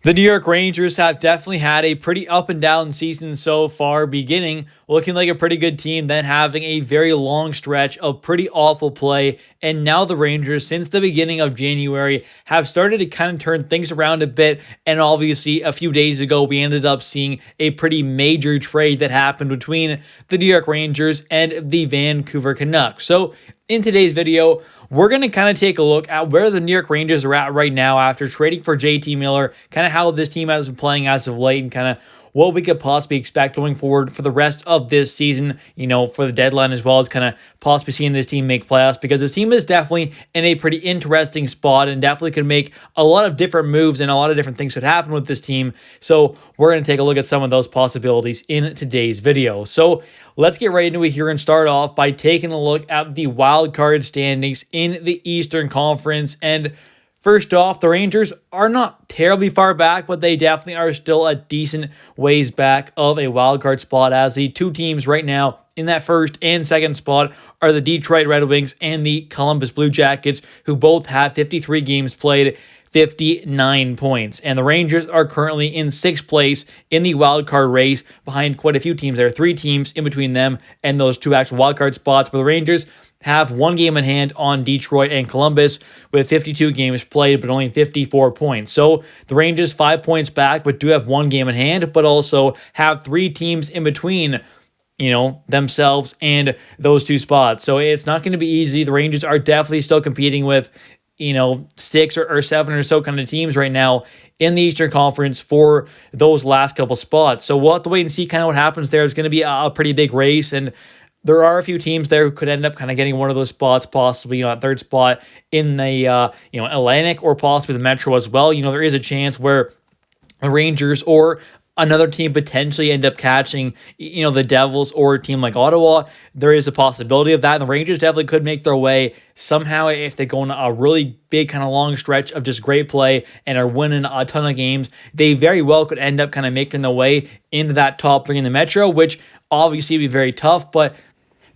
The New York Rangers have definitely had a pretty up and down season so far, beginning looking like a pretty good team, then having a very long stretch of pretty awful play. And now the Rangers, since the beginning of January, have started to kind of turn things around a bit. And obviously, a few days ago, we ended up seeing a pretty major trade that happened between the New York Rangers and the Vancouver Canucks. So in today's video, we're going to kind of take a look at where the New York Rangers are at right now after trading for JT Miller, kind of how this team has been playing as of late, and kind of what we could possibly expect going forward for the rest of this season, for the deadline, as well as kind of possibly seeing this team make playoffs, because this team is definitely in a pretty interesting spot and definitely could make a lot of different moves and a lot of different things could happen with this team. So we're going to take a look at some of those possibilities in today's video. So let's get right into it here and start off by taking a look at the wild card standings in the Eastern Conference. And first off, the Rangers are not terribly far back, but they definitely are still a decent ways back of a wildcard spot, as the two teams right now in that first and second spot are the Detroit Red Wings and the Columbus Blue Jackets, who both have 53 games played, 59 points. And the Rangers are currently in sixth place in the wildcard race behind quite a few teams. There are three teams in between them and those two actual wildcard spots, but the Rangers have one game in hand on Detroit and Columbus with 52 games played, but only 54 points. So the Rangers 5 points back, but do have one game in hand, but also have three teams in between, themselves and those two spots. So it's not going to be easy. The Rangers are definitely still competing with, six or seven or so kind of teams right now in the Eastern Conference for those last couple spots. So we'll have to wait and see kind of what happens there. It's going to be a pretty big race, and there are a few teams there who could end up kind of getting one of those spots, possibly, a third spot in the, Atlantic, or possibly the Metro as well. There is a chance where the Rangers or another team potentially end up catching, the Devils or a team like Ottawa. There is a possibility of that. And the Rangers definitely could make their way somehow if they go on a really big kind of long stretch of just great play and are winning a ton of games. They very well could end up kind of making their way into that top three in the Metro, which obviously would be very tough, but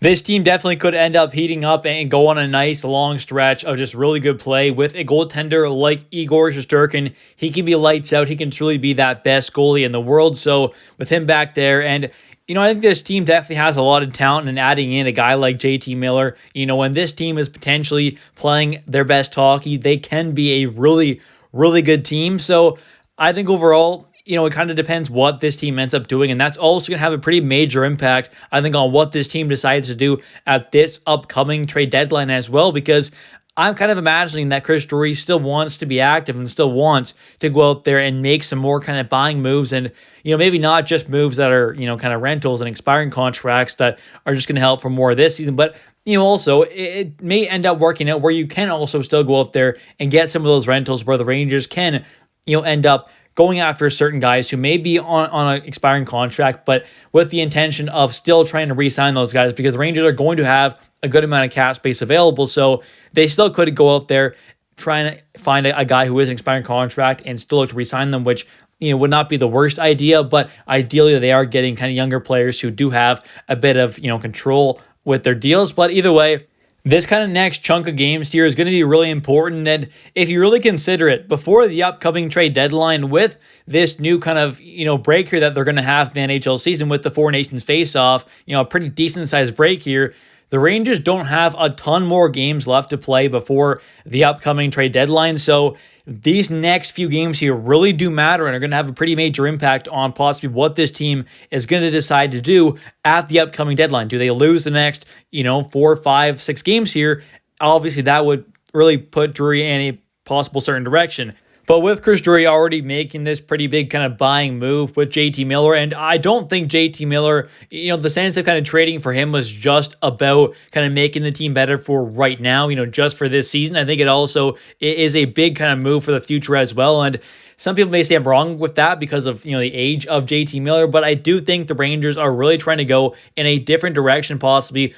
this team definitely could end up heating up and go on a nice long stretch of just really good play with a goaltender like Igor Shesterkin. He can be lights out. He can truly be that best goalie in the world. So with him back there, and I think this team definitely has a lot of talent, and adding in a guy like JT Miller, when this team is potentially playing their best hockey, they can be a really, really good team. So I think overall, it kind of depends what this team ends up doing, and that's also going to have a pretty major impact, I think, on what this team decides to do at this upcoming trade deadline as well, because I'm kind of imagining that Chris Drury still wants to be active and still wants to go out there and make some more kind of buying moves, and, maybe not just moves that are, kind of rentals and expiring contracts that are just going to help for more this season, but also, it may end up working out where you can also still go out there and get some of those rentals where the Rangers can, end up going after certain guys who may be on an expiring contract, but with the intention of still trying to re-sign those guys, because the Rangers are going to have a good amount of cap space available. So they still could go out there trying to find a guy who is an expiring contract and still look to re-sign them, which would not be the worst idea, but ideally they are getting kind of younger players who do have a bit of control with their deals. But either way, this kind of next chunk of games here is going to be really important, and if you really consider it, before the upcoming trade deadline, with this new kind of, break here that they're going to have in the NHL season with the Four Nations face-off, a pretty decent-sized break here, the Rangers don't have a ton more games left to play before the upcoming trade deadline, so these next few games here really do matter and are going to have a pretty major impact on possibly what this team is going to decide to do at the upcoming deadline. Do they lose the next, 4, 5, 6 games here? Obviously, that would really put Drury in a possible certain direction. But with Chris Drury already making this pretty big kind of buying move with JT Miller, and I don't think JT Miller, the sense of kind of trading for him was just about kind of making the team better for right now, just for this season. I think it also is a big kind of move for the future as well. And some people may say I'm wrong with that because of, the age of JT Miller, but I do think the Rangers are really trying to go in a different direction possibly,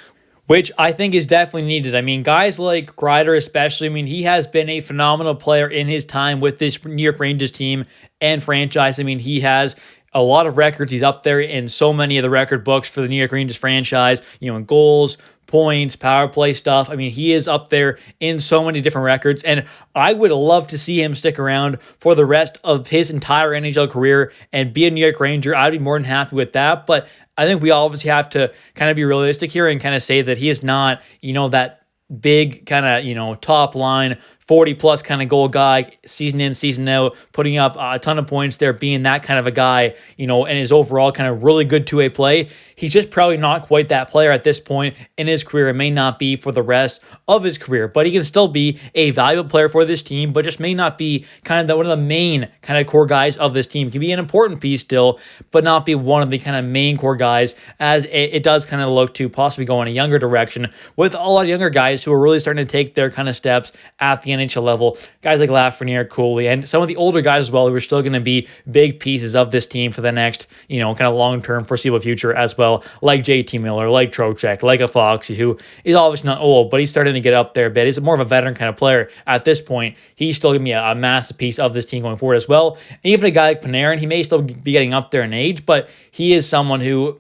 which I think is definitely needed. I mean, guys like Kreider especially, he has been a phenomenal player in his time with this New York Rangers team and franchise. He has a lot of records. He's up there in so many of the record books for the New York Rangers franchise, in goals, points, power play stuff. I mean, he is up there in so many different records, and I would love to see him stick around for the rest of his entire NHL career and be a New York Ranger. I'd be more than happy with that, but I think we obviously have to kind of be realistic here and kind of say that he is not, that big kind of, top line 40 plus kind of goal guy, season in, season out, putting up a ton of points there, being that kind of a guy, and his overall kind of really good two-way play. He's just probably not quite that player at this point in his career. It may not be for the rest of his career, but he can still be a valuable player for this team, but just may not be kind of one of the main kind of core guys of this team. He can be an important piece still, but not be one of the kind of main core guys, as it does kind of look to possibly go in a younger direction with a lot of younger guys who are really starting to take their kind of steps at the NHL level. Guys like Lafreniere, Cooley, and some of the older guys as well who are still going to be big pieces of this team for the next, kind of long-term foreseeable future as well, like JT Miller, like Trocheck, like a Foxy, who is obviously not old, but he's starting to get up there a bit. He's more of a veteran kind of player at this point. He's still going to be a massive piece of this team going forward as well. And even a guy like Panarin, he may still be getting up there in age, but he is someone who,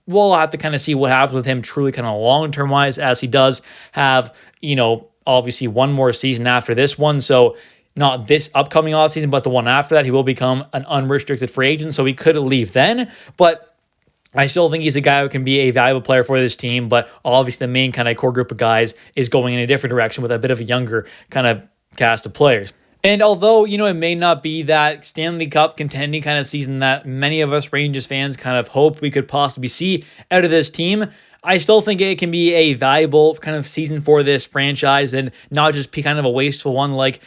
we'll have to kind of see what happens with him truly kind of long-term wise, as he does have, obviously one more season after this one. So not this upcoming offseason, but the one after that, he will become an unrestricted free agent. So he could leave then, but I still think he's a guy who can be a valuable player for this team. But obviously the main kind of core group of guys is going in a different direction with a bit of a younger kind of cast of players. And although, it may not be that Stanley Cup contending kind of season that many of us Rangers fans kind of hope we could possibly see out of this team, I still think it can be a valuable kind of season for this franchise and not just be kind of a wasteful one like,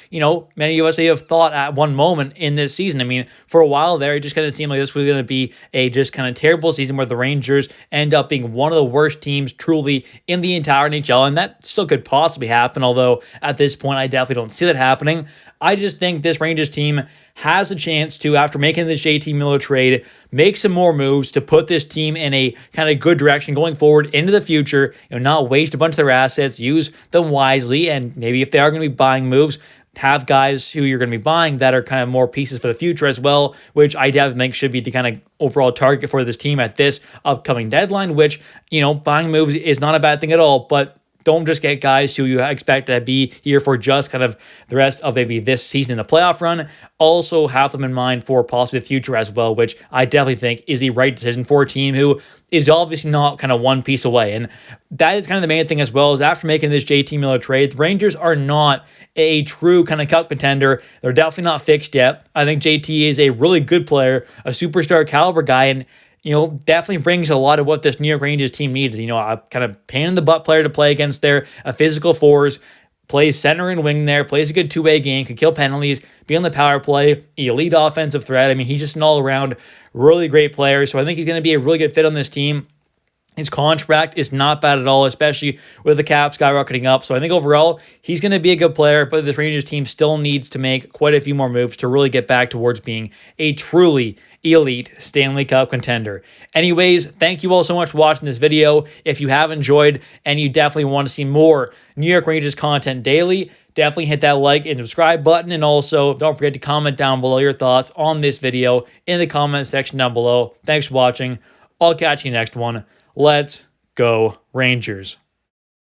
many of us may have thought at one moment in this season. I mean, for a while there, it just kind of seemed like this was going to be a just kind of terrible season where the Rangers end up being one of the worst teams truly in the entire NHL, and that still could possibly happen, although at this point, I definitely don't see that happening. I just think this Rangers team has a chance to, after making this JT Miller trade, make some more moves to put this team in a kind of good direction going forward into the future, not waste a bunch of their assets, use them wisely, and maybe if they are going to be buying moves, have guys who you're going to be buying that are kind of more pieces for the future as well, which I definitely think should be the kind of overall target for this team at this upcoming deadline, which, buying moves is not a bad thing at all, but don't just get guys who you expect to be here for just kind of the rest of maybe this season in the playoff run. Also have them in mind for possibly the future as well, which I definitely think is the right decision for a team who is obviously not kind of one piece away. And that is kind of the main thing as well, is after making this JT Miller trade, the Rangers are not a true kind of cup contender. They're definitely not fixed yet. I think JT is a really good player, a superstar caliber guy, and definitely brings a lot of what this New York Rangers team needed. A kind of pain in the butt player to play against there, a physical force, plays center and wing there, plays a good two-way game, can kill penalties, be on the power play, elite offensive threat. I mean, he's just an all-around really great player. So I think he's going to be a really good fit on this team. His contract is not bad at all, especially with the cap skyrocketing up. So I think overall, he's going to be a good player, but this Rangers team still needs to make quite a few more moves to really get back towards being a truly elite Stanley Cup contender. Anyways, thank you all so much for watching this video. If you have enjoyed and you definitely want to see more New York Rangers content daily, definitely hit that like and subscribe button. And also, don't forget to comment down below your thoughts on this video in the comment section down below. Thanks for watching. I'll catch you next one. Let's go Rangers.